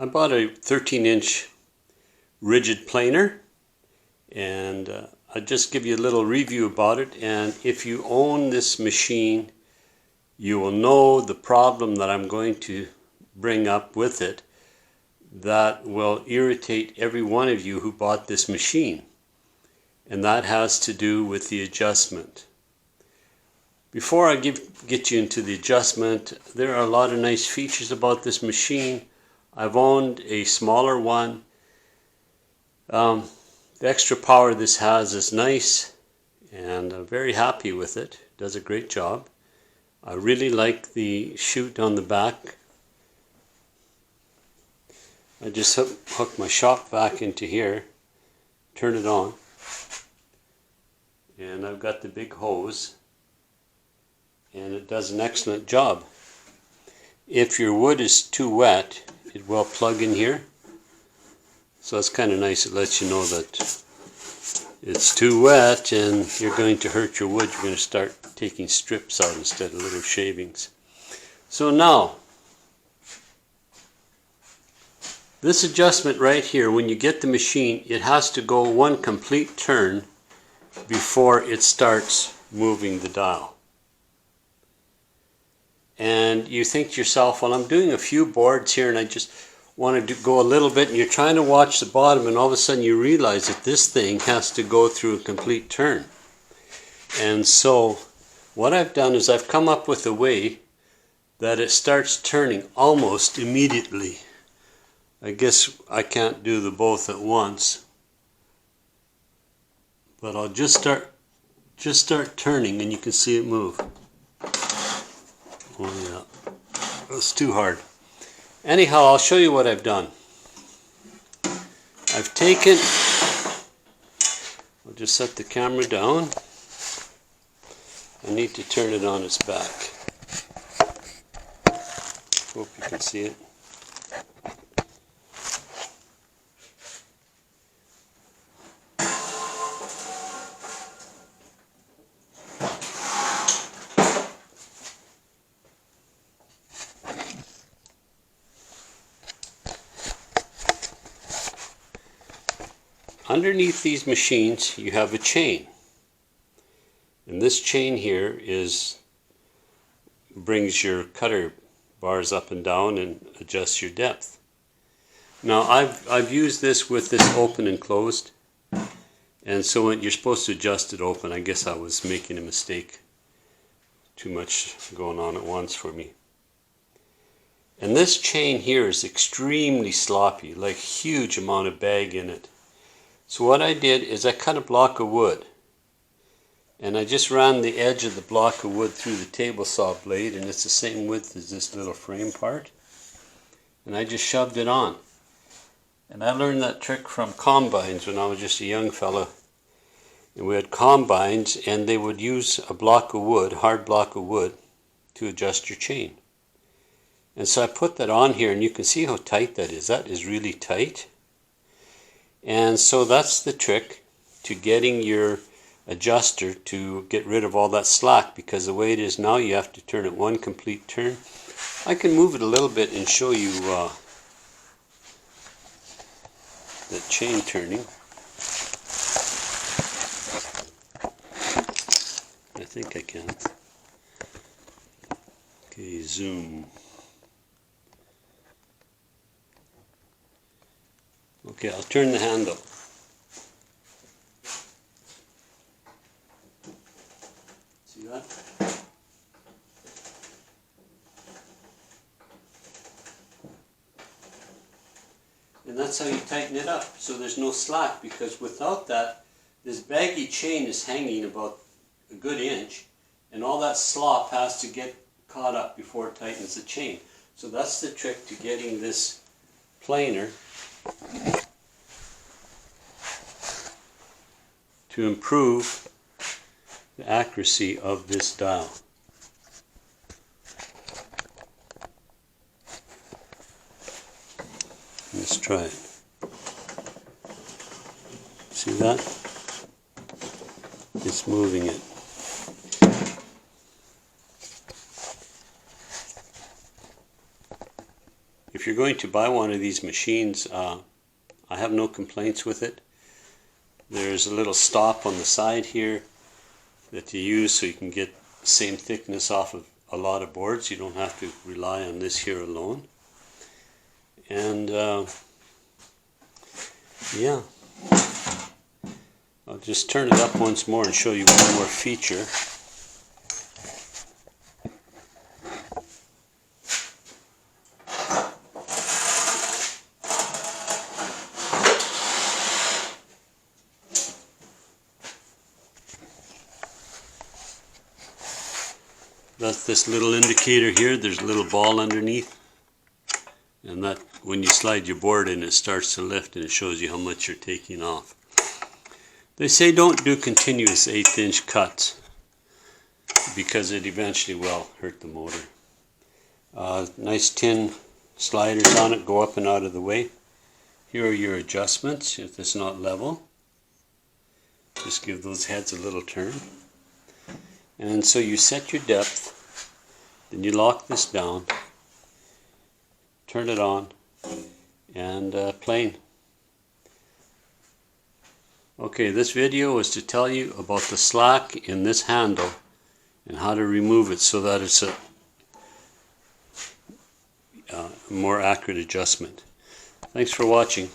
I bought a 13-inch rigid planer, and I'll just give you a little review about it. And if you own this machine, you will know the problem that I'm going to bring up with it that will irritate every one of you who bought this machine. And that has to do with the adjustment. Before I get you into the adjustment, there are a lot of nice features about this machine. I've owned a smaller one. The extra power this has is nice, and I'm very happy with it. It does a great job. I really like the chute on the back. I just hook my shop vac into here, turn it on, and I've got the big hose, and it does an excellent job. If your wood is too wet, it will plug in here. So it's kind of nice. It lets you know that it's too wet and you're going to hurt your wood. You're going to start taking strips out instead of little shavings. So now, this adjustment right here, when you get the machine, it has to go one complete turn before it starts moving the dial. And you think to yourself, well, I'm doing a few boards here and I just want to go a little bit, and you're trying to watch the bottom, and all of a sudden you realize that this thing has to go through a complete turn. And so what I've done is I've come up with a way that it starts turning almost immediately. I guess I can't do the both at once, but I'll just start turning and you can see it move. Oh yeah, that's too hard. Anyhow, I'll show you what I've done. I've taken, I'll just set the camera down. I need to turn it on its back. Hope you can see it. Underneath these machines you have a chain, and this chain here brings your cutter bars up and down and adjusts your depth. Now I've used this with this open and closed, and so when you're supposed to adjust it open, I guess I was making a mistake. Too much going on at once for me. And this chain here is extremely sloppy, like huge amount of bag in it. So what I did is I cut a block of wood, and I just ran the edge of the block of wood through the table saw blade, and it's the same width as this little frame part, and I just shoved it on. And I learned that trick from combines when I was just a young fella, and we had combines, and they would use a block of wood, hard block of wood, to adjust your chain. And so I put that on here, and you can see how tight that is. That is really tight. And so that's the trick to getting your adjuster to get rid of all that slack, because the way it is now you have to turn it one complete turn. I can move it a little bit and show you the chain turning. I think I can. Okay, zoom. Okay, I'll turn the handle. See that? And that's how you tighten it up, so there's no slack, because without that, this baggy chain is hanging about a good inch, and all that slop has to get caught up before it tightens the chain. So that's the trick to getting this planer to improve the accuracy of this dial. Let's try it. See that? It's moving it. if you're going to buy one of these machines, I have no complaints with it. There's a little stop on the side here that you use so you can get the same thickness off of a lot of boards. You don't have to rely on this here alone. And yeah, I'll just turn it up once more and show you one more feature. That's this little indicator here. There's a little ball underneath, and that when you slide your board in, it starts to lift and it shows you how much you're taking off. They say don't do continuous 1/8" cuts because it eventually will hurt the motor. Nice tin sliders on it, go up and out of the way. Here are your adjustments if it's not level. Just give those heads a little turn. And so you set your depth, then you lock this down, turn it on, and plane. Okay, this video is to tell you about the slack in this handle and how to remove it so that it's a more accurate adjustment. Thanks for watching.